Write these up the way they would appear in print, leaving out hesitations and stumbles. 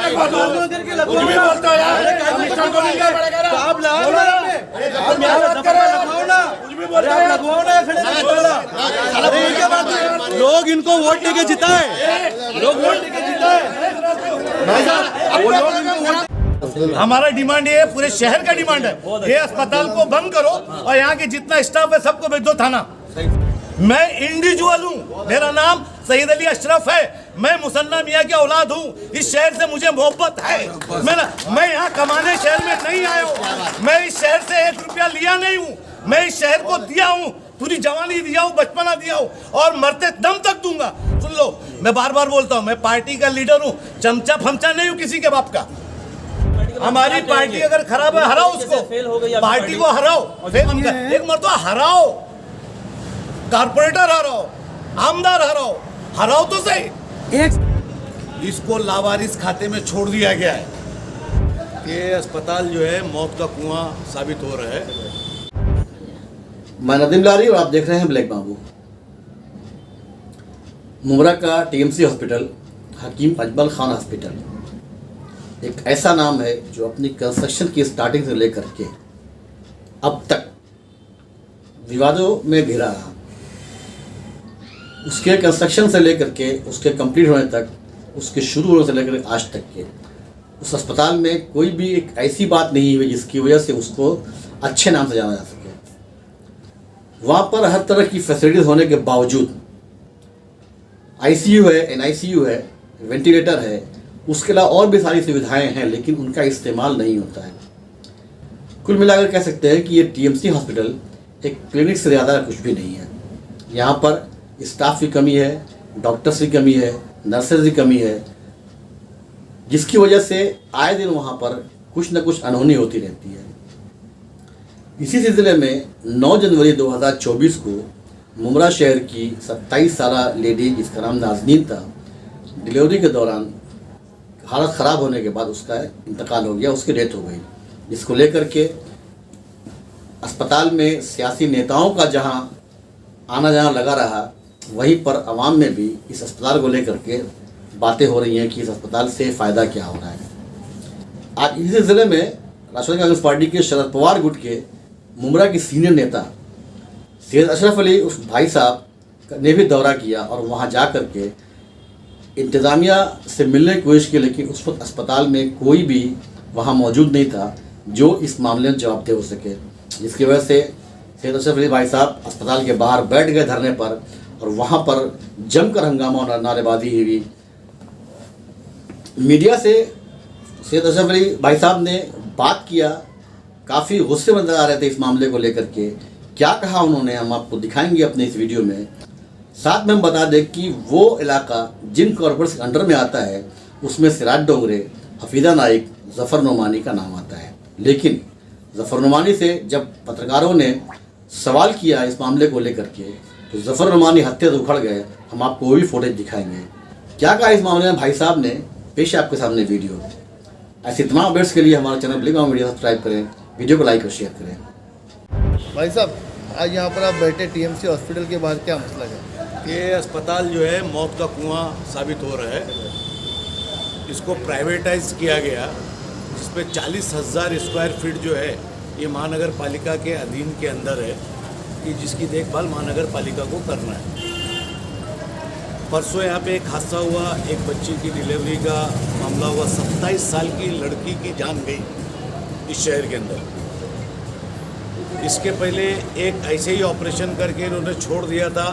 कुछ भी बोलते हो यार, कमिश्नर को नहीं क्या पड़ेगा ना? आप लगाओ ना, आप मेरा बात करो, लगाओ ना, कुछ भी बोलते हो, लगवाओ ना, खड़े इनके बात लोग इनको वोट देके जिताए, लोग वोट देके जिताए भाई साहब। हमारा डिमांड ये है, पूरे शहर का डिमांड है, ये अस्पताल को बंद करो और यहाँ के जितना स्टाफ है सबको भेज दो थाना। मैं इंडिविजुअल हूँ, मेरा नाम सईद अली अशरफ है, मैं मुसन्ना मियाँ की औलाद हूँ, इस शहर से मुझे मोहब्बत है। मैं यहाँ कमाने शहर में नहीं आया हूँ, मैं इस शहर से 1 रुपया लिया नहीं हूँ, मैं इस शहर को दिया हूँ, पूरी जवानी दिया हूँ, बचपना दिया हूँ और मरते दम तक दूंगा। सुन लो, मैं बार बार बोलता हूँ, मैं पार्टी का लीडर हूँ, चमचा फमचा नहीं हूँ किसी के बाप का। हमारी पार्टी अगर खराब है, हराओ उसको, पार्टी को हराओ, एक मरतबा हराओ, कारपोरेटर हराओ, आमदार हराओ, हराओ तो सही। इसको लावारिस खाते में छोड़ दिया गया है। ये अस्पताल जो है मौत का कुआं साबित हो रहा है। मैं नदीम लारी और आप देख रहे हैं ब्लैक बाबू। मुमरा का TMC hospital Hakim Ajmal Khan hospital एक ऐसा नाम है जो अपनी कंस्ट्रक्शन की स्टार्टिंग से लेकर के अब तक विवादों में घिरा रहा। उसके कंस्ट्रक्शन से लेकर के उसके कंप्लीट होने तक, उसके शुरू होने से लेकर आज तक के उस अस्पताल में कोई भी एक ऐसी बात नहीं हुई जिसकी वजह से उसको अच्छे नाम से जाना जा सके। वहाँ पर हर तरह की फैसिलिटीज़ होने के बावजूद आईसीयू है, एनआईसीयू है, वेंटिलेटर है, उसके अलावा और भी सारी सुविधाएं हैं, लेकिन उनका इस्तेमाल नहीं होता है। कुल मिलाकर कह सकते हैं कि ये टीएमसी हॉस्पिटल एक क्लिनिक से ज़्यादा कुछ भी नहीं है। यहाँ पर स्टाफ की कमी है, डॉक्टर्स की कमी है, नर्सेज की कमी है, जिसकी वजह से आए दिन वहाँ पर कुछ न कुछ अनहोनी होती रहती है। इसी सिलसिले में 9 जनवरी 2024 को मुमरा शहर की 27 साल लेडी, जिसका नाम नाज़नीन था, डिलीवरी के दौरान हालत ख़राब होने के बाद उसका इंतकाल हो गया, उसकी डेथ हो गई। जिसको लेकर के अस्पताल में सियासी नेताओं का जहां आना जाना लगा रहा, वहीं पर आवाम में भी इस अस्पताल को लेकर के बातें हो रही हैं कि इस अस्पताल से फ़ायदा क्या हो रहा है। आज इसी सिलसिले में राष्ट्रीय कांग्रेस पार्टी के शरद पवार गुट के मुमरा की सीनियर नेता सैयद अशरफ अली उस भाई साहब ने भी दौरा किया और वहाँ जा कर के इंतज़ामिया से मिलने की कोशिश की, लेकिन उस वक्त अस्पताल में कोई भी वहाँ मौजूद नहीं था जो इस मामले में जवाबदेह हो सके। जिसकी वजह से सैयद अशरफ अली भाई साहब अस्पताल के बाहर बैठ गए धरने पर और वहाँ पर जमकर हंगामा और नारेबाजी हुई। मीडिया से सैयद अशरफ अली भाई साहब ने बात किया, काफ़ी गुस्से में नजर आ रहे थे इस मामले को लेकर के। क्या कहा उन्होंने हम आपको दिखाएंगे अपने इस वीडियो में। साथ में हम बता दें कि वो इलाका जिन कॉर्पोरेट्स के अंडर में आता है उसमें सिराज डोंगरे, हफीज़ा नाइक, ज़फ़र नोमानी का नाम आता है। लेकिन ज़फ़र नोमानी से जब पत्रकारों ने सवाल किया इस मामले को लेकर के, तो ज़फ़र नोमानी हत्या से उखड़ गए। हम आपको वो भी फुटेज दिखाएंगे। क्या कहा इस मामले में भाई साहब ने, पेश है आपके सामने वीडियो। ऐसे तमाम अपडेट्स के लिए हमारा चैनल ब्लैक बाबू मीडिया सब्सक्राइब करें, वीडियो को लाइक और शेयर करें। भाई साहब, आज यहाँ पर आप बैठे टीएमसी हॉस्पिटल के बाहर, क्या मसला है? ये अस्पताल जो है मौत का कुआं साबित हो रहा है। इसको प्राइवेटाइज किया गया, जिसमें 40,000 स्क्वायर फीट जो है ये महानगर पालिका के अधीन के अंदर है, कि जिसकी देखभाल महानगर पालिका को करना है। परसों यहाँ पे एक हादसा हुआ, एक बच्ची की डिलीवरी का मामला हुआ, 27 साल की लड़की की जान गई इस शहर के अंदर। इसके पहले एक ऐसे ही ऑपरेशन करके इन्होंने छोड़ दिया था,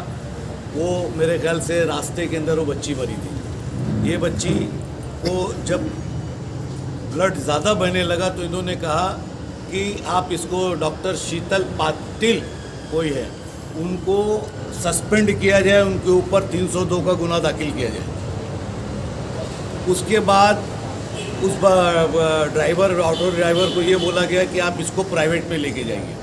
वो मेरे ख्याल से रास्ते के अंदर वो बच्ची मरी थी। ये बच्ची को जब ब्लड ज़्यादा बहने लगा तो इन्होंने कहा कि आप इसको, डॉक्टर शीतल पाटिल कोई है, उनको सस्पेंड किया जाए, उनके ऊपर 302 का गुना दाखिल किया जाए। उसके बाद उस ड्राइवर, ऑटो ड्राइवर को ये बोला गया कि आप इसको प्राइवेट में लेके जाइए।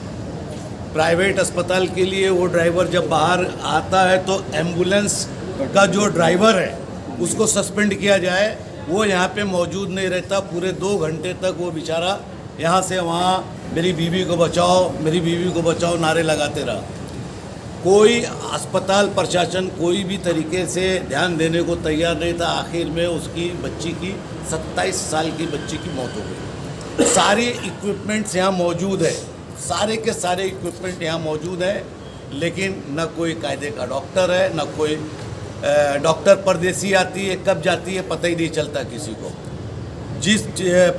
प्राइवेट अस्पताल के लिए वो ड्राइवर जब बाहर आता है तो एम्बुलेंस का जो ड्राइवर है उसको सस्पेंड किया जाए। वो यहाँ पे मौजूद नहीं रहता, पूरे 2 घंटे तक वो बेचारा यहाँ से वहाँ मेरी बीवी को बचाओ, मेरी बीवी को बचाओ नारे लगाते रहा। कोई अस्पताल प्रशासन कोई भी तरीके से ध्यान देने को तैयार नहीं था। आखिर में उसकी बच्ची की 27 साल की बच्ची की मौत हो गई। सारे इक्विपमेंट्स यहाँ मौजूद है, सारे के सारे इक्विपमेंट यहाँ मौजूद है, लेकिन न कोई कायदे का डॉक्टर है, न कोई डॉक्टर परदेसी आती है, कब जाती है पता ही नहीं चलता किसी को। जिस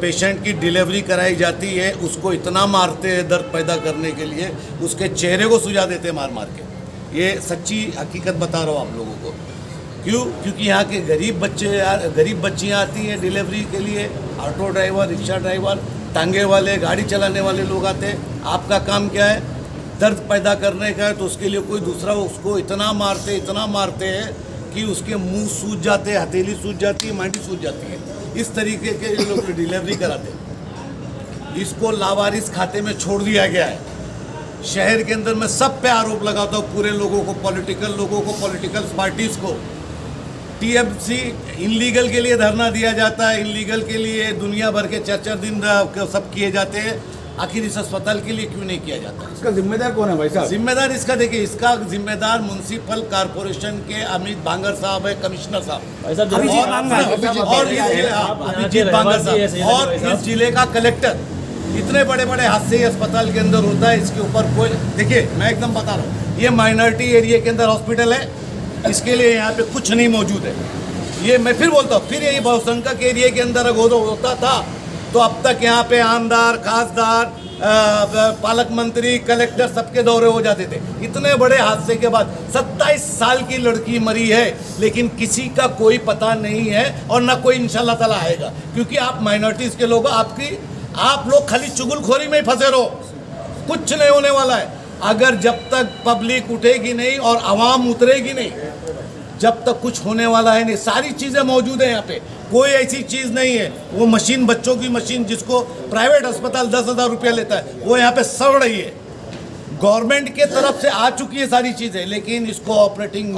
पेशेंट की डिलीवरी कराई जाती है उसको इतना मारते हैं दर्द पैदा करने के लिए, उसके चेहरे को सुझा देते हैं मार मार के। ये सच्ची हकीकत बता रहा हूँ आप लोगों को। क्यों? क्योंकि यहाँ के गरीब बच्चियाँ आती हैं डिलीवरी के लिए, ऑटो ड्राइवर, रिक्शा ड्राइवर, टांगे वाले, गाड़ी चलाने वाले लोग आते हैं। आपका काम क्या है? दर्द पैदा करने का है, तो उसके लिए कोई दूसरा उसको इतना मारते हैं कि उसके मुंह सूज जाते हैं, हथेली सूज जाती है, मांडी सूज जाती है। इस तरीके के लोग डिलीवरी कराते हैं। इसको लावारिस खाते में छोड़ दिया गया है। शहर के अंदर मैं सब पे आरोप लगाता हूँ, पूरे लोगों को, पॉलिटिकल लोगों को, पॉलिटिकल पार्टीज को। टीएमसी इनलीगल के लिए धरना दिया जाता है, इनलीगल के लिए दुनिया भर के 4-4 दिन सब किए जाते हैं। आखिर इस अस्पताल के लिए क्यों नहीं किया जाता? इसका जिम्मेदार कौन है भाई साहब? जिम्मेदार इसका देखिए, इसका जिम्मेदार म्युनिसिपल कॉरपोरेशन के अमित बांगर साहब है, कमिश्नर साहब भाई साहब, और अभिजीत बांगर साहब और इस जिले का कलेक्टर। इतने बड़े बड़े हादसे अस्पताल के अंदर होता है, इसके ऊपर कोई, देखिए मैं एकदम बता रहा हूँ, ये माइनॉरिटी एरिया के अंदर हॉस्पिटल है, इसके लिए यहाँ पे कुछ नहीं मौजूद है। ये मैं फिर बोलता हूँ, फिर यही बहुसंख्यक एरिया के अंदर अगर होता था तो अब तक यहाँ पे आमदार, खासदार, पालक मंत्री, कलेक्टर सबके दौरे हो जाते थे। इतने बड़े हादसे के बाद 27 साल की लड़की मरी है, लेकिन किसी का कोई पता नहीं है और ना कोई इंशाल्लाह ताला आएगा, क्योंकि आप माइनॉरिटीज़ के लोग, आप लोग खाली चुगलखोरी में ही फंसे रहो, कुछ नहीं होने वाला है। अगर जब तक पब्लिक उठेगी नहीं और आवाम उतरेगी नहीं, जब तक कुछ होने वाला है नहीं। सारी चीज़ें मौजूद है यहाँ पे, कोई ऐसी चीज़ नहीं है। वो मशीन, बच्चों की मशीन, जिसको प्राइवेट अस्पताल 10,000 रुपया लेता है, वो यहाँ पे सड़ रही है। गवर्नमेंट के तरफ से आ चुकी है सारी चीज़ें, लेकिन इसको ऑपरेटिंग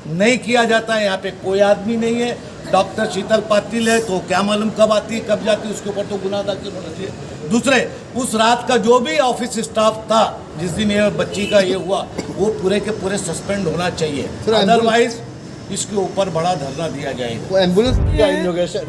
नहीं किया जाता है। यहाँ पे कोई आदमी नहीं है। डॉक्टर शीतल पाटिल है तो क्या मालूम कब आती है कब जाती है, उसके ऊपर तो गुनाह दाखिल होना चाहिए। दूसरे, उस रात का जो भी ऑफिस स्टाफ था जिस दिन ये बच्ची का ये हुआ, वो पूरे के पूरे सस्पेंड होना चाहिए, अदरवाइज इसके ऊपर बड़ा धरना दिया जाएगा। वो एम्बुलेंस क्या इनोग्रेशन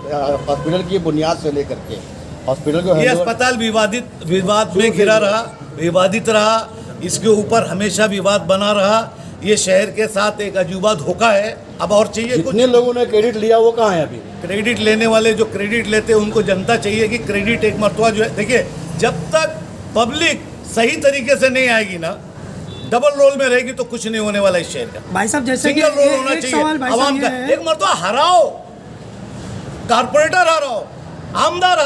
हॉस्पिटल की बुनियाद से लेकर के हॉस्पिटल को ये अस्पताल विवाद में घिरा रहा, विवादित रहा, इसके ऊपर हमेशा विवाद बना रहा। ये शहर के साथ एक अजूबा धोखा है। अब और चाहिए कुछ? जितने लोगों ने क्रेडिट लिया वो कहाँ है अभी? क्रेडिट लेने वाले जो क्रेडिट लेते हैं उनको जनता चाहिए कि क्रेडिट एक मरतबा जो है, देखिए जब तक पब्लिक सही तरीके से नहीं आएगी ना, डबल रोल में रहेगी तो कुछ नहीं होने वाला इस शहर का। भाई साहब, जैसे कि सिंगल रोल होना एक चाहिए सवाल भाई साहब आवाम ये का। है, एक मरतबा हराओ, कारपोरेटर हराओ, आमदार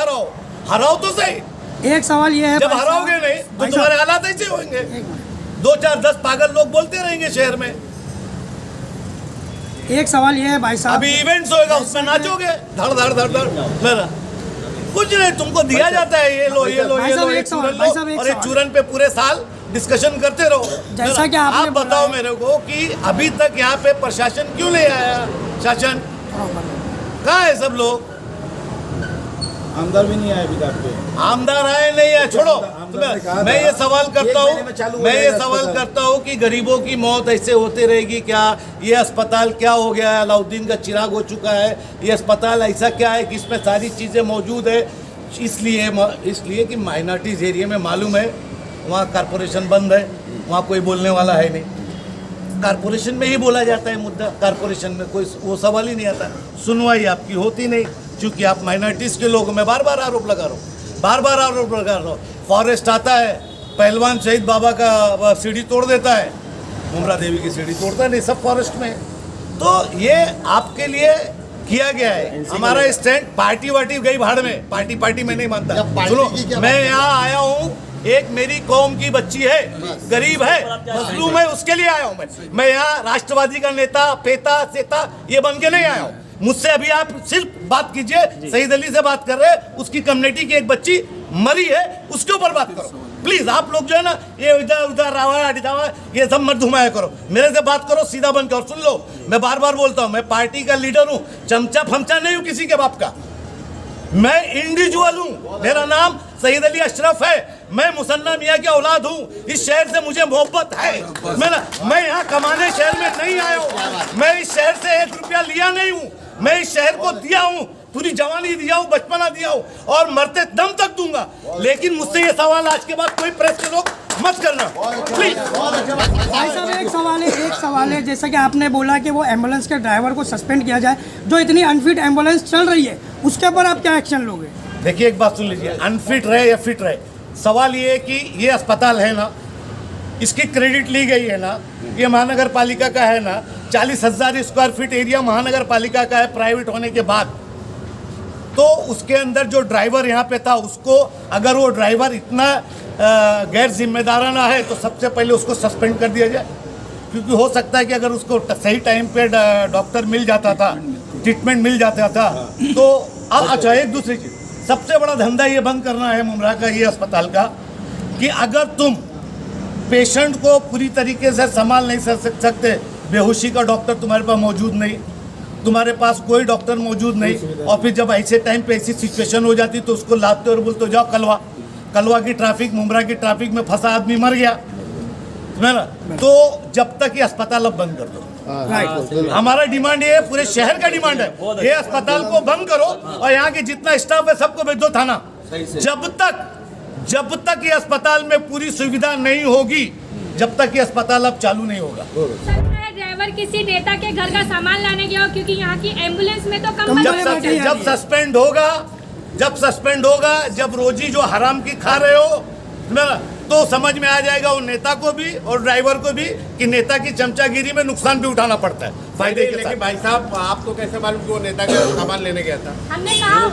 हराओ तो सही। एक सवाल ये है जब भाई साहब, हराओगे नहीं तो भाई तुम्हारे साहब, हालात ऐसे होंगे। एक मिनट। 2-4-10 पागल लोग बोलते रहेंगे शहर में। एक सवाल ये है भाई साहब, अभी इवेंट्स होएगा, उसमें नाचोगे धड़ धड़ धड़ धड़ मेरा कुछ नहीं, तुमको दिया जाता है ये लो ये लो भाई ये साहब, लो, एक एक सवाल, चूरन भाई लो साहब, एक और एक सवाल। चूरन पे पूरे साल डिस्कशन करते रहो। जैसा कि आपने आप बताओ मेरे को कि अभी तक यहाँ पे प्रशासन क्यों नहीं आया? शासन कहाँ है? सब लोग आमदार भी नहीं आए अभी तक पे। आमदार आए नहीं है, छोड़ो। आमदार ने कहा मैं था, ये सवाल करता 1 महीने में चालू हूँ, हो मैं ये जाएगा सवाल अस्पताल। करता हूँ कि गरीबों की मौत ऐसे होती रहेगी क्या? ये अस्पताल क्या हो गया है? अलाउद्दीन का चिराग हो चुका है। ये अस्पताल ऐसा क्या है कि इसमें सारी चीज़ें मौजूद है? इसलिए कि माइनॉरिटीज़ एरिया में मालूम है वहाँ कारपोरेशन बंद है, वहाँ कोई बोलने वाला है नहीं। कारपोरेशन में ही बोला जाता है मुद्दा, कारपोरेशन में कोई वो सवाल ही नहीं आता। सुनवाई आपकी होती नहीं, क्योंकि आप माइनॉरिटीज़ के लोग। मैं बार बार आरोप लगा रहा हूँ, फॉरेस्ट आता है, पहलवान शहीद बाबा का सीढ़ी तोड़ देता है, मुमरा देवी की सीढ़ी तोड़ता नहीं, सब फॉरेस्ट में। तो ये आपके लिए किया गया है। हमारा स्टैंड पार्टी वार्टी गई भाड़ में, पार्टी में नहीं मानता। सुनो, मैं यहाँ आया हूँ, एक मेरी कौम की बच्ची है, गरीब है, मजलूम है, उसके लिए आया हूँ मैं यहाँ राष्ट्रवादी का नेता, पेता सेता ये बन के नहीं आया हूँ। मुझसे अभी आप सिर्फ बात कीजिए, सईद अली से बात कर रहे हैं, उसकी कम्युनिटी की एक बच्ची मरी है, उसके ऊपर बात करो प्लीज। आप लोग जो है ना, ये इधर उधर रावा ये सब मत घुमाया करो, मेरे से बात करो सीधा बन के। और सुन लो, मैं बार बार बोलता हूँ, मैं पार्टी का लीडर हूँ, चमचा फमचा नहीं हूँ किसी के बाप का। मैं इंडिविजुअल हूँ, मेरा नाम सईद अली अशरफ है, मैं मुसन्ना मियाँ की औलाद हूँ। इस शहर से मुझे मोहब्बत है। मैं यहाँ कमाने शहर में नहीं आया हूँ, मैं इस शहर से 1 रुपया लिया नहीं हूँ, मैं इस शहर को दिया हूँ, पूरी जवानी दिया हूँ, बचपना दिया हूँ और मरते दम तक दूंगा। लेकिन मुझसे ये सवाल आज के बाद कोई प्रेस के लोग मत करना प्लीज। भाई साहब एक सवाल है जैसा कि आपने बोला कि वो एम्बुलेंस के ड्राइवर को सस्पेंड किया जाए, जो इतनी अनफिट एम्बुलेंस चल रही है उसके ऊपर आप क्या एक्शन लोगे? देखिए एक बात सुन लीजिए, अनफिट रहे या फिट रहे, सवाल ये है कि ये अस्पताल है ना, इसकी क्रेडिट ली गई है ना, ये महानगर पालिका का है ना, 40,000 स्क्वायर फीट एरिया महानगर पालिका का है प्राइवेट होने के बाद। तो उसके अंदर जो ड्राइवर यहाँ पे था उसको, अगर वो ड्राइवर इतना गैर जिम्मेदाराना है तो सबसे पहले उसको सस्पेंड कर दिया जाए, क्योंकि हो सकता है कि अगर उसको सही टाइम पे डॉक्टर मिल जाता था, ट्रीटमेंट मिल जाता था तो अच्छा एक दूसरी चीज़, सबसे बड़ा धंधा ये बंद करना है मुमरा का, ये अस्पताल का, कि अगर तुम पेशेंट को पूरी तरीके से संभाल नहीं सकते, बेहोशी का डॉक्टर तुम्हारे पास मौजूद नहीं, तुम्हारे पास कोई डॉक्टर मौजूद नहीं, और फिर जब ऐसे टाइम पे ऐसी सिचुएशन हो जाती तो उसको लाते और बोलते जाओ कलवा की ट्रैफिक, मुमरा की ट्रैफिक में फंसा आदमी मर गया है ना। तो जब तक ये अस्पताल अब बंद कर दो। हमारा डिमांड ये है, पूरे शहर का डिमांड है, ये अस्पताल को बंद करो और यहाँ के जितना स्टाफ है सबको भेज दो थाना। जब तक ये अस्पताल में पूरी सुविधा नहीं होगी, जब तक ये अस्पताल अब चालू नहीं होगा। ड्राइवर किसी नेता के घर का सामान लाने गया हो, क्योंकि यहाँ की एम्बुलेंस में तो कम जब सस्पेंड होगा, जब रोजी जो हराम की खा रहे हो ना, तो समझ में आ जाएगा वो नेता को भी और ड्राइवर को भी कि नेता की चमचागिरी में नुकसान भी उठाना पड़ता है फायदे के साथ। भाई साहब आपको कैसे मालूम कि वो नेता का सामान लेने गया था? हमने कहा हो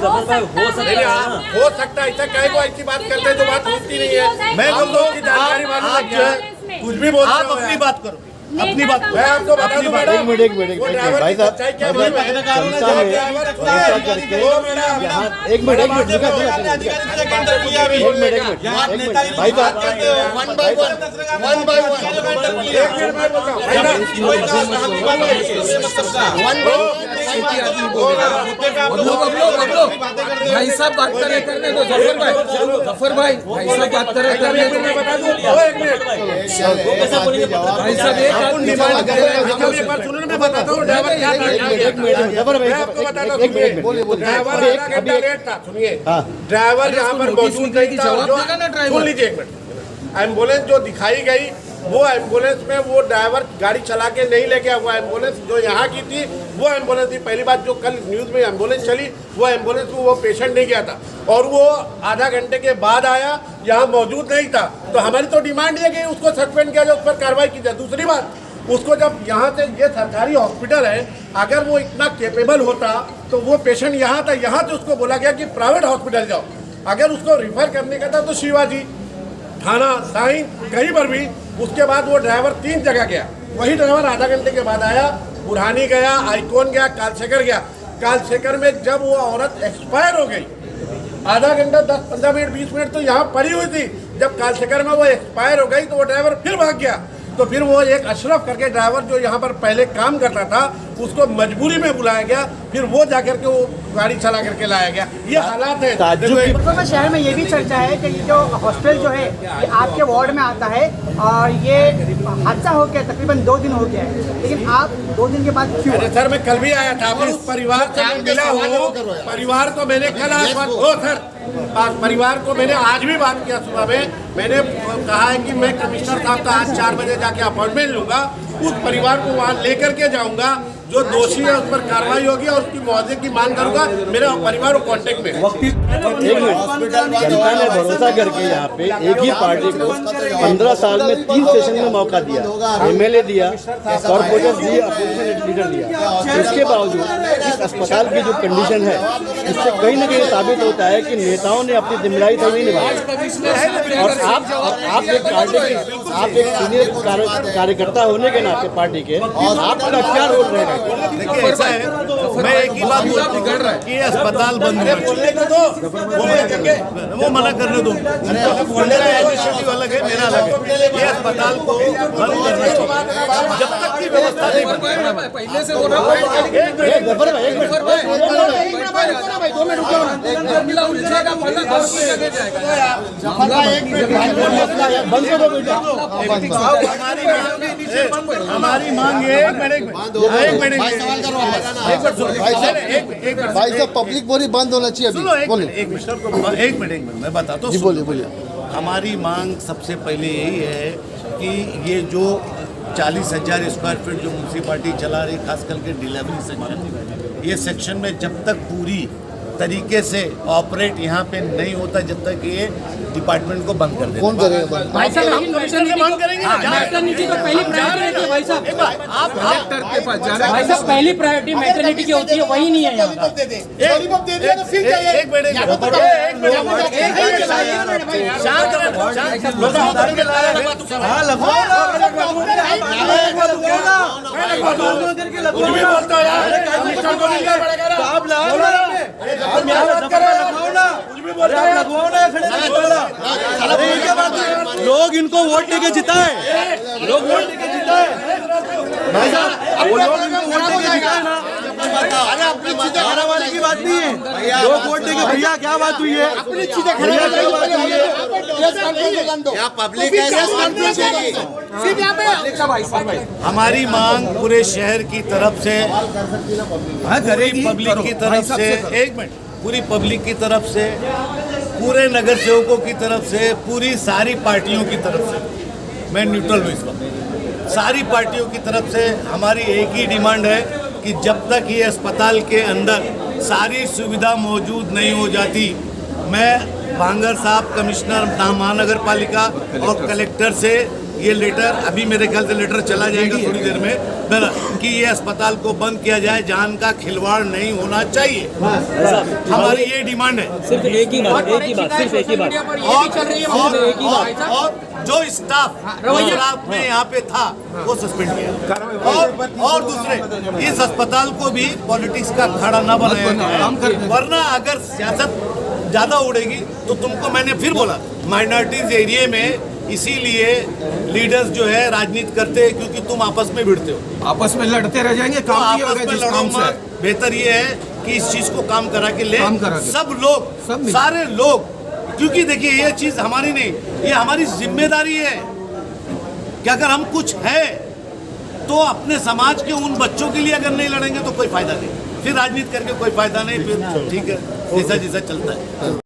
सकता है, ऐसा कहे को ऐसी बात करते हैं जो बात होती नहीं है। मैं हम लोग की जानकारी मालूम आप जो है कुछ भी बोलते हो, अपनी बात करो, अपनी बात। मैं आपको बता दूं मैडम, एक मिनट भाई साहब, भाई साहब बात करने दो, जफर भाई साहब बात करने दो। भाई साहब एक बार सुनो, मैं बताता हूँ ड्राइवर क्या था। सुनिए, ड्राइवर यहाँ पर मौजूद नहीं था। सुन लीजिए एक मिनट, एम्बुलेंस जो दिखाई गई वो एम्बुलेंस में वो ड्राइवर गाड़ी चला के नहीं ले गया। वो एम्बुलेंस जो यहाँ की थी वो एम्बुलेंस थी। पहली बात जो कल न्यूज़ में एम्बुलेंस चली वो एम्बुलेंस में वो पेशेंट नहीं गया था और वो आधा घंटे के बाद आया, यहाँ मौजूद नहीं था। तो हमारी तो डिमांड ये कि उसको सस्पेंड किया जाए, उस पर कार्रवाई की जाए। दूसरी बात, उसको जब यहाँ से, ये सरकारी हॉस्पिटल है, अगर वो इतना केपेबल होता तो वो पेशेंट यहाँ था, यहाँ से उसको बोला गया कि प्राइवेट हॉस्पिटल जाओ। अगर उसको रिफर करने का था तो शिवाजी थाना साइन कहीं पर भी। उसके बाद वो ड्राइवर 3 जगह गया, वही ड्राइवर आधा घंटे के बाद आया, बुरहानी गया, आइकॉन गया, कालशेखर गया। कालशेखर में जब वो औरत एक्सपायर हो गई, आधा घंटा 10-15 मिनट 20 मिनट तो यहाँ पड़ी हुई थी। जब कालशेखर में वो एक्सपायर हो गई तो वो ड्राइवर फिर भाग गया। तो फिर वो एक अशरफ करके ड्राइवर जो यहाँ पर पहले काम करता था उसको मजबूरी में बुलाया गया, फिर वो जाकर के वो गाड़ी चला करके लाया गया। ये हालात है। देखो शहर में ये भी चर्चा है कि ये जो हॉस्पिटल जो है ये आपके वार्ड में आता है और ये हादसा हो गया, तकरीबन 2 दिन हो गया है, लेकिन आप 2 दिन के बाद क्यों? अरे सर, मैं कल भी आया था, उस परिवार से मैं मिला हूँ। परिवार को मैंने कल सर परिवार को मैंने आज भी बात किया सुबह में। मैंने कहा है कि मैं कमिश्नर साहब का आज 4 बजे जाके अपॉइंटमेंट लूंगा, उस परिवार को वहाँ लेकर के जाऊंगा, जो दोषी है उस पर कार्रवाई होगी और उसकी मुआवजे की मांग करूंगा। मेरे परिवार को कांटेक्ट में। जनता ने भरोसा करके यहाँ पे एक ही पार्टी को 15 साल में 3 सेशन में मौका दिया, MLA दिया, कॉर्पोरेटर दिए, अपोजिशन लीडर दिया। इसके बावजूद इस अस्पताल की जो कंडीशन है इससे कहीं ना कहीं साबित होता है कि नेताओं ने अपनी जिम्मेदारी तो नहीं निभाई। और आप एक पार्टी के, आप एक सीनियर कार्यकर्ता होने के नाते पार्टी के, आपका क्या रोल रहेगा? देखिए ऐसा है मैं एक ही बात बोलता हूँ कि ये अस्पताल बंद होना चाहिए। वो मना करने दो, उनका इनिशिएटिव अलग है, मेरा अलग है। ये अस्पताल को बंद करना चाहिए जब तक की व्यवस्था नहीं बनती। पहले से बोला हमारी मांग है भाई साहब पब्लिक बोली बंद होना चाहिए अभी। बोलिए एक मिनट मैं बताता हूँ। जी बोलिए बोलिए। हमारी मांग सबसे पहले यही है कि ये जो 40,000 स्क्वायर फीट जो म्यूनसिपालिटी चला रही, खास करके डिलीवरी सेक्शन, ये सेक्शन में जब तक पूरी तरीके से ऑपरेट यहाँ पे नहीं होता, जब तक ये डिपार्टमेंट को बंद कर देते। कौन करेगा बंद? भाई साहब हम कमिश्नर बंद करेंगे। मैटरनिटी तो पहली प्रायोरिटी है भाई साहब। आप कलेक्टर के पास जाना भाई साहब पहली प्रायोरिटी मैटरनिटी की होती है, वही नहीं है यहाँ। एक मिनट लोग इनको वोट देके जिताए, लोग वोट देके जिताए भाई साहब, वो लोग इनको वोट देके जिताए ना। अरे अपनी चीजें खराब वाले की बात नहीं है, लोग वोट देके भैया क्या बात हुई है, अपनी चीजें खराब हमारी मांग पूरे शहर की तरफ से, पूरी पब्लिक की तरफ से, एक मिनट, पूरी पब्लिक की तरफ से, पूरे नगर सेवकों की तरफ से, पूरी सारी पार्टियों की तरफ से, मैं न्यूट्रल हूँ इस वक्त, सारी पार्टियों की तरफ से हमारी एक ही डिमांड है कि जब तक ये अस्पताल के अंदर सारी सुविधा मौजूद नहीं हो जाती, मैं भांगर साहब, कमिश्नर महानगर पालिका और कलेक्टर से ये लेटर, अभी मेरे ख्याल से लेटर चला जाएगा थोड़ी देर में, कि ये अस्पताल को बंद किया जाए, जान का खिलवाड़ नहीं होना चाहिए। हमारी ये डिमांड है। सिर्फ एक ही बात, सिर्फ एक ही बात। और जो स्टाफ में यहाँ पे था वो सस्पेंड किया, और दूसरे इस अस्पताल को भी पॉलिटिक्स का अखाड़ा न बनाया जाए, वरना अगर सियासत ज्यादा उड़ेगी तो तुमको मैंने फिर बोला, माइनॉरिटीज एरिया में इसीलिए लीडर्स जो है राजनीति करते हैं क्योंकि तुम आपस में भिड़ते हो, आपस में लड़ते रह जाएंगे। काम आपस में लड़ो मत। बेहतर ये है कि इस चीज को काम करा के ले सब लोग, सारे लोग, क्योंकि देखिए ये चीज हमारी नहीं, ये हमारी जिम्मेदारी है कि अगर हम कुछ है तो अपने समाज के उन बच्चों के लिए अगर नहीं लड़ेंगे तो कोई फायदा नहीं, फिर राजनीति करके कोई फायदा नहीं, फिर ठीक है जैसा जैसा चलता है।